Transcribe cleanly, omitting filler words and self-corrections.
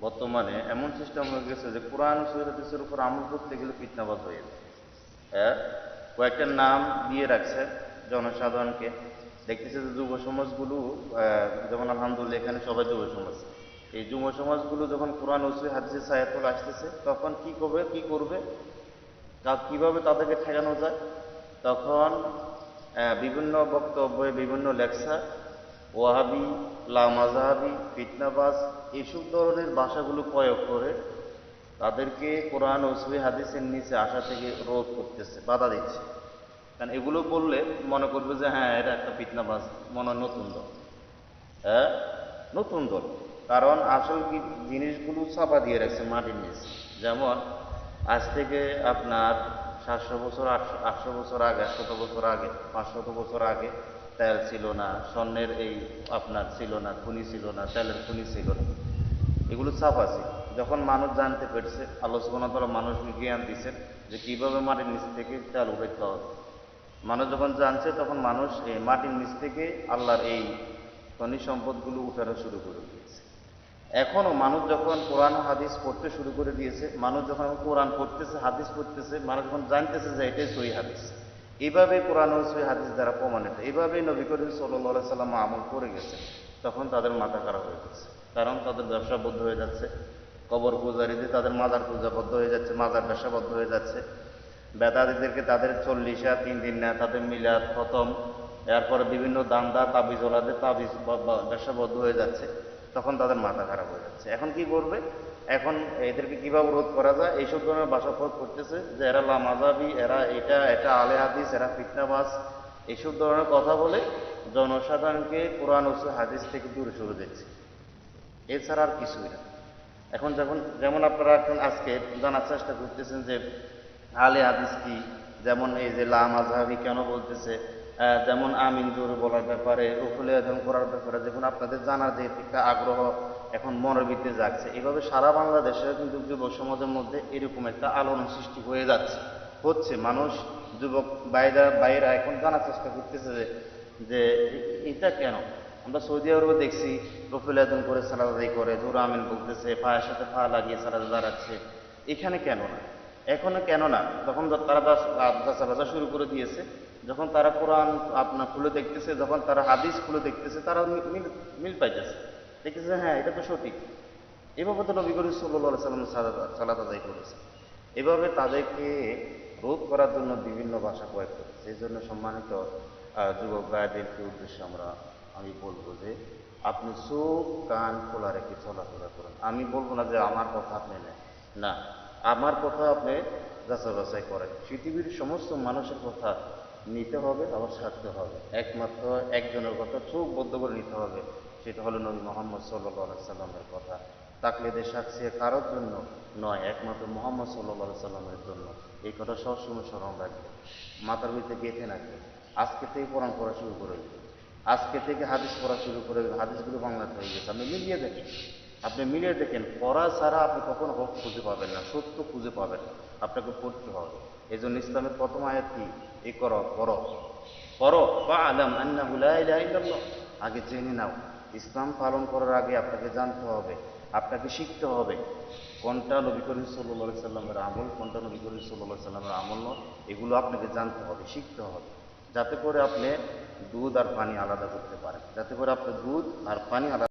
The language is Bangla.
বর্তমানে এমন সিস্টেম হয়ে গেছে যে কোরআন হাদিসের উপর আমল করতে গেলে ফিতনাবাজ হয়ে যায়। হ্যাঁ, কয়েকটা নাম দিয়ে রাখছে জনসাধারণকে। দেখতেছে যে যুব সমাজগুলো, যেমন আলহামদুলিল্লাহ এখানে সবাই যুব সমাজ, এই যুব সমাজগুলো যখন কোরআন হাদিসের ছায়াতল আসতেছে তখন কি করবে, কিভাবে তাদেরকে ঠেকানো যায়, তখন বিভিন্ন বক্তব্যে, বিভিন্ন লেকচার, ওয়াহাবি, লামাজাহাবি, ফিতনাবাজ, এইসব ধরনের ভাষাগুলো প্রয়োগ করে তাদেরকে কোরআন ও সহিহ হাদিসের নিচে আসা থেকে রোধ করতেছে, বাধা দিচ্ছে। কারণ এগুলো বললে মনে করবে যে হ্যাঁ এটা একটা ফিতনাবাজ, মনে হয় নতুন দল। হ্যাঁ, নতুন দল। কারণ আসল কি জিনিসগুলো চাপা দিয়ে রাখছে মাটির নিচে। যেমন আজ থেকে আপনার 700 বছর, 800 বছর আগে, 100 বছর আগে, 500 বছর আগে তেল ছিল না, স্বর্ণের এই আপনার ছিল না, খনি ছিল না, তেলের খনি ছিল না, এগুলো চাপা ছিল। যখন মানুষ জানতে পেরেছে, আল্লাহ সুবহানাহু ওয়া তাআলা মানুষকে জ্ঞান দিচ্ছেন যে কিভাবে মাটির নিচ থেকে তেল উঠাইতে হবে, মানুষ যখন জানছে তখন মানুষ এই মাটির নিচ থেকে আল্লাহর এই খনিজ সম্পদগুলো উঠানো শুরু করে দিয়েছে। এখনো মানুষ যখন কোরআন হাদিস পড়তে শুরু করে দিয়েছে, মানুষ যখন কোরআন পড়তেছে, হাদিস পড়তেছে, মানুষ যখন জানতেছে যে এটাই সহিহ হাদিস, এইভাবে কোরআন ও সহিহ হাদিস দ্বারা প্রমাণিত, এইভাবেই নবী করিম সাল্লাল্লাহু আলাইহি সাল্লাম আমল করে গেছে, তখন তাদের মাথা খারাপ হয়ে গেছে। কারণ তাদের ব্যবসা বদ্ধ হয়ে যাচ্ছে, কবর পূজারীদের তাদের মাজার পূজা বদ্ধ হয়ে যাচ্ছে, মাজার ব্যবসা বদ্ধ হয়ে যাচ্ছে, বেদাতিদেরকে তাদের 40 3 দিন না, তাদের মিলাদ খতম, এরপরে বিভিন্ন দান্দা তাবিজ ওলাদের তাবিজ ব্যবসা বদ্ধ হয়ে যাচ্ছে, তখন তাদের মাথা খারাপ হয়ে যাচ্ছে। এখন কি করবে, এখন এদেরকে কিভাবে রোধ করা যায়, এইসব ধরনের ভাষা প্রয়োগ করতেছে যে এরা লামাজাবি, এরা এটা আলে হাদিস, এরা ফিতনাবাজ, এইসব ধরনের কথা বলে জনসাধারণকে কোরআন ও হাদিস থেকে দূরে সরে দিচ্ছে। এছাড়া আর কিছুই না। এখন যেমন আপনারা এখন আজকে জানার চেষ্টা করতেছেন যে আলে হাদিস কি, যেমন এই যে লা মাযহাবি কেন বলতেছে, যেমন আমিন জোরে বলার ব্যাপারে, রুকুল আযম করার ব্যাপারে, যখন আপনাদের জানার যে একটা আগ্রহ এখন মনের ভিতরে জাগছে, এভাবে সারা বাংলাদেশে কিন্তু যুবক সমাজের মধ্যে এরকম একটা আলোড়ন সৃষ্টি হয়ে যাচ্ছে, হচ্ছে। মানুষ, যুবক বাইরা এখন জানার চেষ্টা করতেছে যে এটা কেন। আমরা সৌদি আরবে দেখছি রফিল আযম করে সালাত আদায় করে, জোরে আমিন বলতেছে, পায়ের সাথে পা লাগিয়ে সালাত দাঁড়াচ্ছে, এখানে কেন না, এখনো কেন না? তখন তারা যাচা বাছা শুরু করে দিয়েছে, যখন তারা কোরআন আপনার খুলে দেখতেছে, যখন তারা হাদিস খুলে দেখতেছে, তারা মিল পাইতেছে, দেখতেছে হ্যাঁ এটা তো সঠিক। এভাবে তো নবী করিম সাল্লাল্লাহু আলাইহি সাল্লাম সালাত আদায় করেছে। এভাবে তাদেরকে রোধ করার জন্য বিভিন্ন ভাষা প্রয়োগ করেছে। এই জন্য সম্মানিত যুবক ভাইদেরকে উদ্দেশ্যে আমি বলবো যে আপনি চোখ কান খোলা রেখে চলাফেরা করুন। আমি বলবো না যে আমার কথা আপনি নেন, না, আমার কথা আপনি যাচাই বাছাই করেন। পৃথিবীর সমস্ত মানুষের কথা নিতে হবে, আবার ছাড়তে হবে। একমাত্র একজনের কথা চোখ বদ্ধ করে নিতে হবে, সেটা হলো নবী মুহাম্মদ সাল্লাল্লাহু আলাইহি সাল্লামের কথা। তাকলিদের সাক্ষী কারোর জন্য নয়, একমাত্র মুহাম্মদ সাল্লাল্লাহু আলাইহি সাল্লামের জন্য। এই কথা সবসময় স্মরণ রাখবেন, মাথার ভিতরে গেঁথে রাখবেন। আজকে থেকে কোরআন পড়া শুরু করে দিন, আজকে থেকে হাদিস পড়া শুরু করে দিন। হাদিসগুলো বাংলাতে হয়ে গেছে, আপনি মিলিয়ে দেখেন, পড়া ছাড়া আপনি কখনো হক খুঁজে পাবেন না, সত্য খুঁজে পাবেন না, আপনাকে পড়তে হবে। এই জন্য ইসলামের প্রথম আয়াত কি, এ করো, পড়ো, পড়ো, ফাআলাম আন্নাহু লা ইলাহা ইল্লাল্লাহ। আগে জেনে নাও, ইসলাম পালন করার আগে আপনাকে জানতে হবে, আপনাকে শিখতে হবে কোনটা নবী করিম সাল্লাল্লাহু আলাইহি সাল্লামের আমল, কোনটা নবী করিম সাল্লাল্লাহু আলাইহি সাল্লামের আমল নয়। এগুলো আপনাকে জানতে হবে, শিখতে হবে, যাতে করে আপনি দুধ আর পানি আলাদা করতে পারেন, যাতে করে আপনি দুধ আর পানি আলাদা